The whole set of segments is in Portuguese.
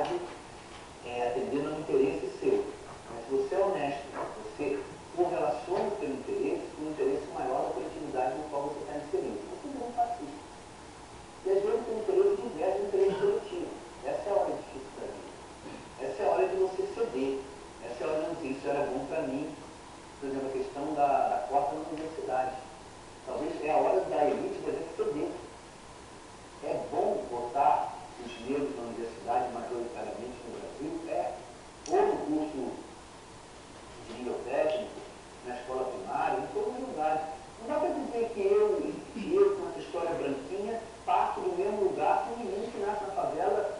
igualdade atendendo ao interesse seu. Mas se você é honesto, você correlaciona o seu interesse com o interesse maior da coletividade no qual você está inserido. Você não faz isso. E às vezes tem interesse diverso do interesse coletivo. Essa é a hora difícil para mim. Essa é a hora de você ceder. Essa é a hora de dizer, isso era bom para mim. Por exemplo, a questão da cota na universidade. Talvez é a hora da elite da gente ceder. É bom botar os negros na universidade, majoritariamente no Brasil, ou no curso de nível técnico, na escola primária, em todos os lugares. Não dá para dizer que eu, com essa história branquinha, parto do mesmo lugar que um menino que nasce na favela,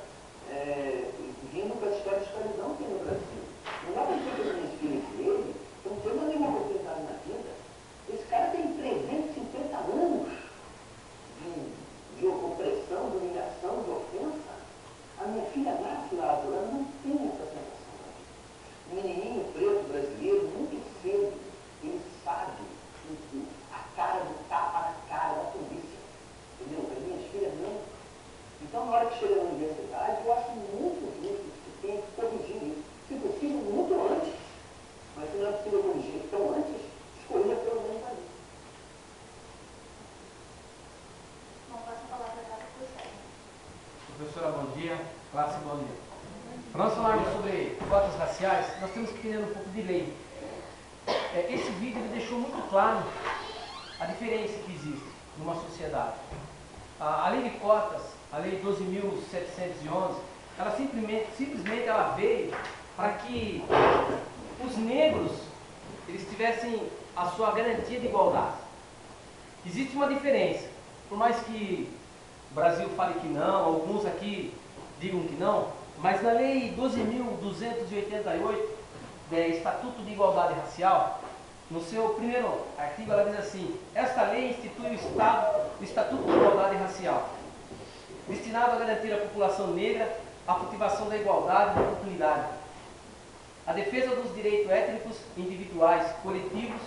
vindo com a história de escravidão que tem no Brasil. Não dá para dizer que as minhas filhas dele não têm nenhuma oportunidade na vida. Esse cara tem 350 anos de opressão, de humilhação, de ofensa. A minha filha nasce lá, ela não tem essa sensação. O menininho preto brasileiro, muito cedo, ele sabe a cara do tapa na cara da polícia. Entendeu? As minhas filhas não. Então, na hora que chega na universidade, eu acho muito justo que tenha que corrigir isso. Se possível, muito antes. Mas se não é possível corrigir tão antes, escolha pelo menos ali. Professora, bom dia. Classe, bom dia. Para nós falarmos sobre cotas raciais, nós temos que entender um pouco de lei. Esse vídeo ele deixou muito claro a diferença que existe numa sociedade. A lei de cotas, a lei 12.711, ela simplesmente ela veio para que os negros eles tivessem a sua garantia de igualdade. Existe uma diferença, por mais que o Brasil fale que não, alguns aqui digam que não, mas na lei 12.288, Estatuto de Igualdade Racial, no seu primeiro artigo ela diz assim: esta lei institui o Estatuto de Igualdade Racial, destinado a garantir à população negra a cultivação da igualdade de oportunidade, a defesa dos direitos étnicos, individuais, coletivos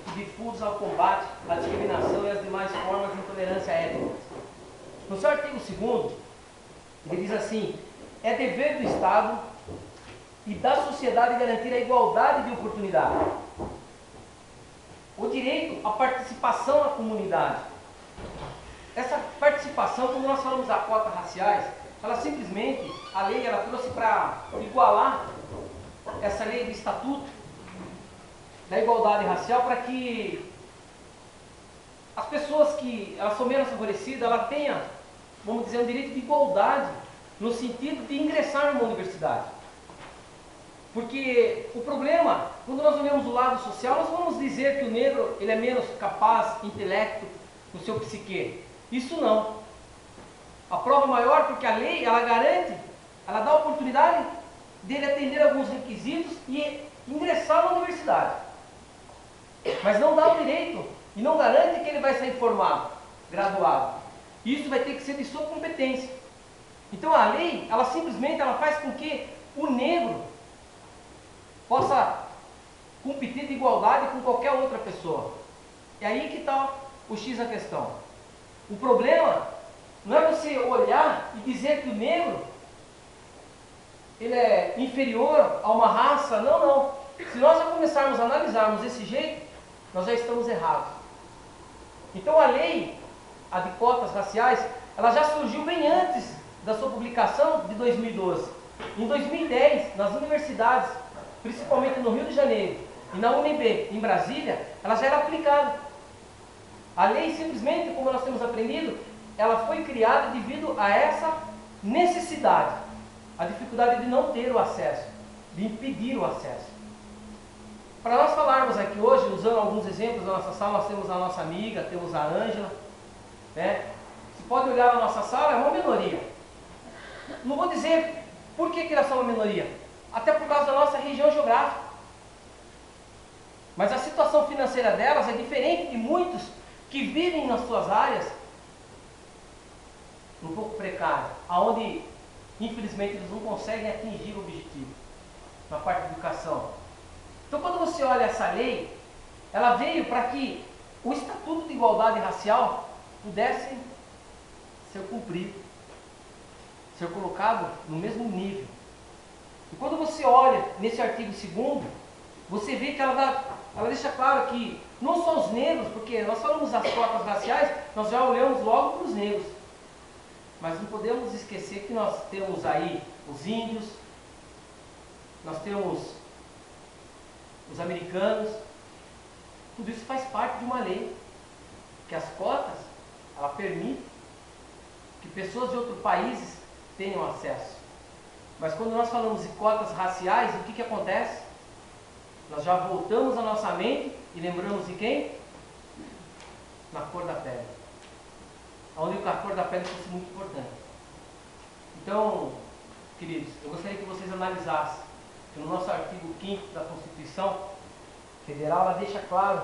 e difusos ao combate à discriminação e às demais formas de intolerância étnica. No seu artigo 2º, ele diz assim: é dever do Estado e da sociedade garantir a igualdade de oportunidade, o direito à participação na comunidade. Essa participação, quando nós falamos da cota raciais, ela simplesmente, a lei ela trouxe para igualar essa lei do Estatuto da Igualdade Racial para que as pessoas que elas são menos favorecidas, ela tenha, vamos dizer, um direito de igualdade no sentido de ingressar numa universidade. Porque o problema, quando nós olhamos o lado social, nós vamos dizer que o negro ele é menos capaz, intelecto, no seu psique. Isso não. A prova maior, porque a lei, ela garante, ela dá a oportunidade dele atender alguns requisitos e ingressar na universidade. Mas não dá o direito e não garante que ele vai sair formado, graduado. Isso vai ter que ser de sua competência. Então a lei, ela simplesmente ela faz com que o negro possa competir de igualdade com qualquer outra pessoa. É aí que está o X da questão. O problema não é você olhar e dizer que o negro ele é inferior a uma raça. Não, não. Se nós já começarmos a analisarmos desse jeito, nós já estamos errados. Então a lei, a de cotas raciais, ela já surgiu bem antes da sua publicação de 2012. Em 2010, nas universidades, principalmente no Rio de Janeiro e na UNB, em Brasília, ela já era aplicada. A lei simplesmente, como nós temos aprendido, ela foi criada devido a essa necessidade, a dificuldade de não ter o acesso, de impedir o acesso. Para nós falarmos aqui hoje, usando alguns exemplos da nossa sala, nós temos a nossa amiga, temos a Ângela, né? Você pode olhar na nossa sala, é uma minoria. Não vou dizer por que elas são uma minoria, até por causa da nossa região geográfica. Mas a situação financeira delas é diferente de muitos que vivem nas suas áreas um pouco precárias, aonde infelizmente eles não conseguem atingir o objetivo na parte de educação. Então quando você olha essa lei, ela veio para que o Estatuto de Igualdade Racial pudesse ser cumprido, ser colocado no mesmo nível E quando você olha nesse artigo 2º, você vê que ela deixa claro que não só os negros, porque nós falamos das cotas raciais, nós já olhamos logo para os negros. Mas não podemos esquecer que nós temos aí os índios, nós temos os americanos, tudo isso faz parte de uma lei, que as cotas, ela permite que pessoas de outros países tenham acesso. Mas quando nós falamos de cotas raciais, o que acontece? Nós já voltamos a nossa mente e lembramos de quem? Na cor da pele. Onde a cor da pele fosse muito importante. Então, queridos, eu gostaria que vocês analisassem que no nosso artigo 5º da Constituição Federal, ela deixa claro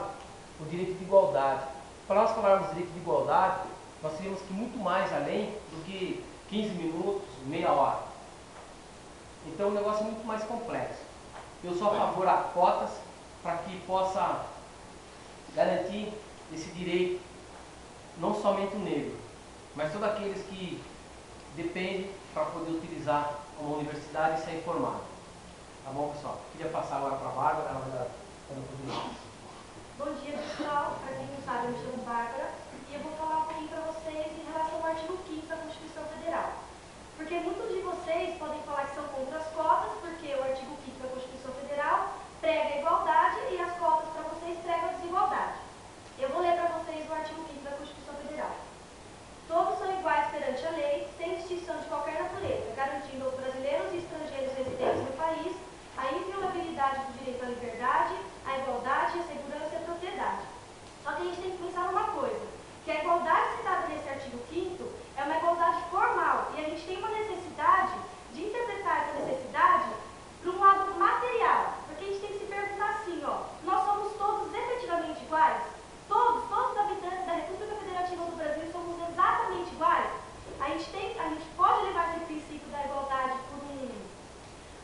o direito de igualdade. Para nós falarmos de direito de igualdade, nós teríamos que ir muito mais além do que 15 minutos, meia hora. Então o negócio é muito mais complexo. Eu sou a favor a cotas para que possa garantir esse direito, não somente o negro, mas todos aqueles que dependem para poder utilizar uma universidade e sair formado. Tá bom, pessoal? Queria passar agora para a Bárbara, ela vai dar um pouquinho. Bom dia, pessoal. Para quem não sabe, eu me chamo Bárbara e eu vou falar um pouquinho para vocês em relação ao artigo 5º da Constituição Federal. Porque muitos de vocês podem falar que são contra as cotas, porque o artigo 5º da Constituição Federal prega a igualdade e as cotas para vocês pregam a desigualdade. Eu vou ler para vocês o artigo 5º da Constituição Federal. Todos são iguais perante a lei, sem distinção de qualquer natureza, garantindo aos brasileiros e estrangeiros residentes no país a inviolabilidade do direito à liberdade, à igualdade, à segurança e à propriedade. Só que a gente tem que pensar numa coisa, que a igualdade citada nesse artigo 5º é uma igualdade formal, e a gente tem uma necessidade de interpretar essa necessidade para um lado material, porque a gente tem que se perguntar assim, ó, nós somos todos efetivamente iguais? Todos os habitantes da República Federativa do Brasil somos exatamente iguais? A gente pode levar esse princípio da igualdade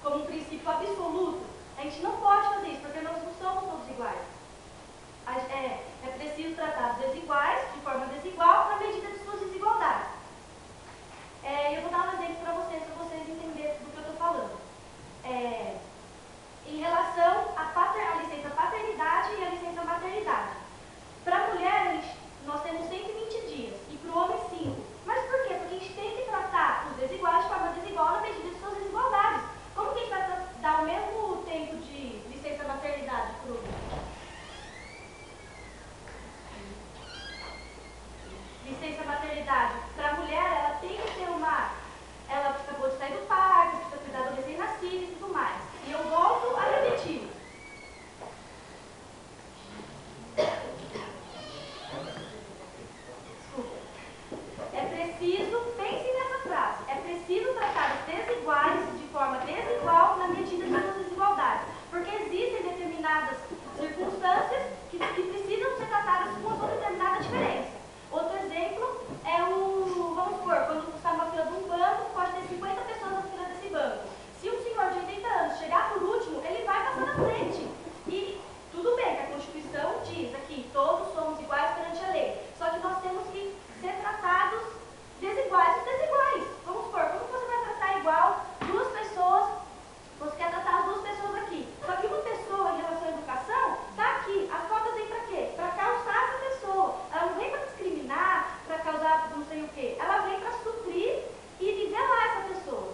como um princípio absoluto? A gente não pode fazer isso, porque nós não somos todos iguais. É preciso tratar os desiguais de forma desigual na medida de suas desigualdades. Eu vou dar um exemplo para vocês entenderem do que eu estou falando. Em relação à licença paternidade e à licença maternidade. Para a mulher, nós temos 120 dias e para o homem 5. Mas por quê? Porque a gente tem que tratar os desiguais de forma desigual na medida de suas desigualdades. Como que a gente vai dar o mesmo tempo de licença maternidade para o licença maternidade? Para a mulher, ela tem que ter ela acabou de sair do parto, precisa cuidar do recém-nascido e tudo mais. E eu volto a repetir. Desculpa. É preciso, pensem nessa frase, é preciso tratar os desiguais de forma desigual na medida das suas desigualdades. Porque existem determinadas circunstâncias que precisam ser tratadas com uma determinada diferença. Outro exemplo é vamos supor, quando você está numa fila de um banco, pode ter 50 pessoas na fila desse banco. Se um senhor de 80 anos chegar por último, ele vai passar na frente. E tudo bem que a Constituição diz aqui, todos somos iguais perante a lei. Só que nós temos que ser tratados desiguais e desiguais. Vamos supor, como você vai tratar igual duas pessoas, você quer tratar as duas pessoas aqui. Só que uma pessoa em relação à educação, está aqui. As cotas vêm para quê? Para calçar essa pessoa. Ela não vem para discriminar, para causar não sei o quê. Ela vem para suprir e nivelar essa pessoa.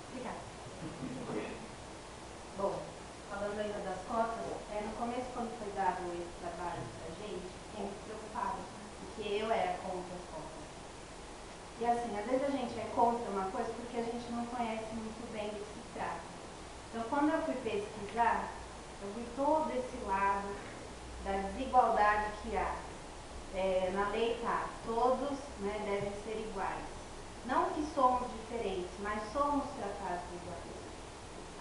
Obrigada. Bom, falando ainda das cotas, no começo, quando foi dado esse trabalho para a gente, fiquei muito preocupada, porque eu era contra as cotas. E assim, às vezes a gente é contra uma coisa porque a gente não conhece muito bem do que se trata. Então, quando eu fui pesquisar, eu vi todo esse lado da desigualdade que há. Na lei está, todos devem ser iguais. Não que somos diferentes, mas somos tratados iguais.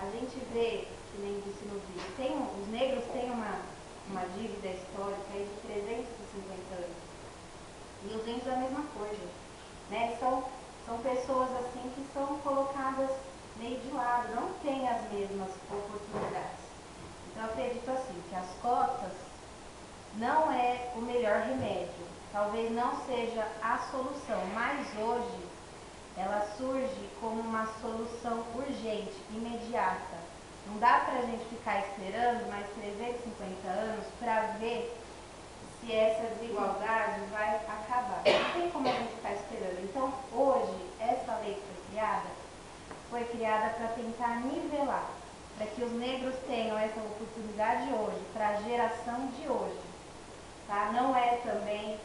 A gente vê, que nem disse no vídeo, os negros têm uma dívida histórica aí de 350 anos. E os índios a mesma coisa. São pessoas assim que são colocadas meio de lado, não têm as mesmas oportunidades. Então eu acredito assim, que as cotas não é o melhor remédio, talvez não seja a solução, mas hoje ela surge como uma solução urgente, imediata. Não dá para a gente ficar esperando mais 350 anos para ver se essa desigualdade vai acabar. Não tem como a gente ficar esperando. Então, hoje, essa lei que foi criada para tentar nivelar, para que os negros tenham essa oportunidade hoje, para a geração de hoje. Tá? Não é também,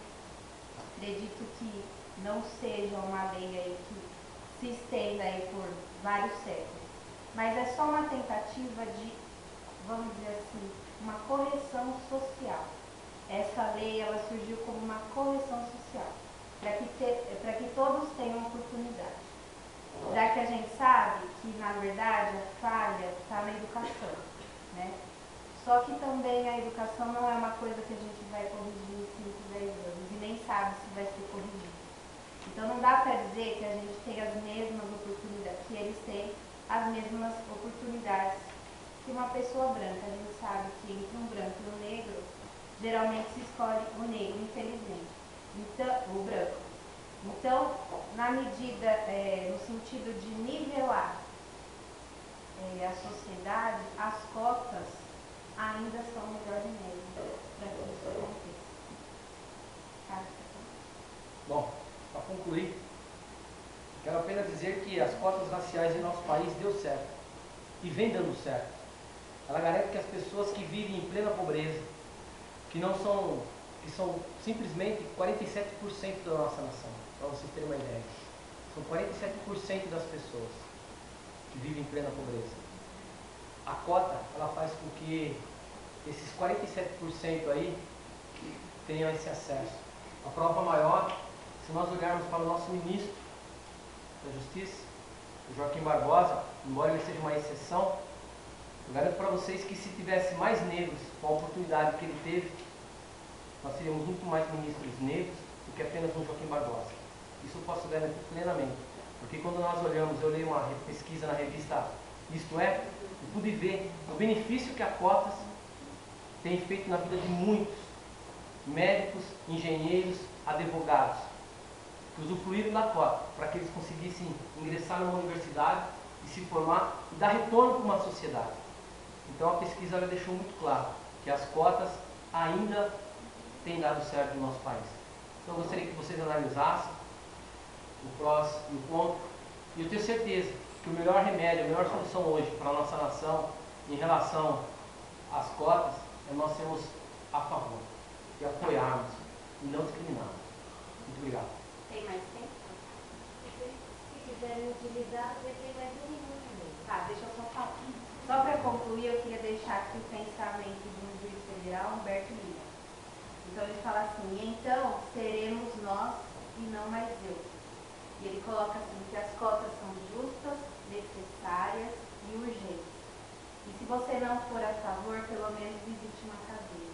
acredito que não seja uma lei aí que se estenda aí por vários séculos, mas é só uma tentativa de, vamos dizer assim, uma correção social. Essa lei, ela surgiu como uma correção social, para que todos tenham oportunidade. Já que a gente sabe que, na verdade, a falha está na educação, né? Só que também a educação não é uma coisa que a gente vai corrigir em 5, 10 anos e nem sabe se vai ser corrigido. Então não dá para dizer que a gente tem as mesmas oportunidades, que eles têm as mesmas oportunidades que uma pessoa branca. A gente sabe que entre um branco e um negro, geralmente se escolhe o negro, infelizmente, então, o branco. Então, na medida, no sentido de nivelar a sociedade, as cotas ainda são o melhor remédio para que isso aconteça. Tá? Bom, para concluir, quero apenas dizer que as cotas raciais em nosso país deu certo e vem dando certo. Ela garante que as pessoas que vivem em plena pobreza, que são simplesmente 47% da nossa nação, para vocês terem uma ideia. São 47% das pessoas que vivem em plena pobreza. A cota, ela faz com que esses 47% aí tenham esse acesso. A prova maior, se nós olharmos para o nosso ministro da Justiça, o Joaquim Barbosa, embora ele seja uma exceção, eu garanto para vocês que se tivesse mais negros com a oportunidade que ele teve, nós teríamos muito mais ministros negros do que apenas um Joaquim Barbosa. Isso eu posso garantir plenamente, porque quando nós olhamos, eu leio uma pesquisa na revista Isto É, eu pude ver o benefício que a cotas tem feito na vida de muitos médicos, engenheiros, advogados, que usufruíram da cota para que eles conseguissem ingressar numa universidade e se formar e dar retorno para uma sociedade. Então a pesquisa ela deixou muito claro que as cotas ainda têm dado certo no nosso país. Então eu gostaria que vocês analisassem o prós e o contra, e eu tenho certeza que o melhor remédio, a melhor solução hoje para a nossa nação em relação às cotas é nós sermos a favor e apoiarmos e não discriminarmos. Muito obrigado. Tem mais tempo? Se quiserem utilizar, vai ter mais um minuto. Tá, deixa eu só falar. Só para concluir, eu queria deixar aqui o pensamento de um juiz federal, Humberto Lira. Então ele fala assim: então seremos nós e não mais eu. E ele coloca assim, que as cotas são justas, necessárias e urgentes. E se você não for a favor, pelo menos visite uma cadeia.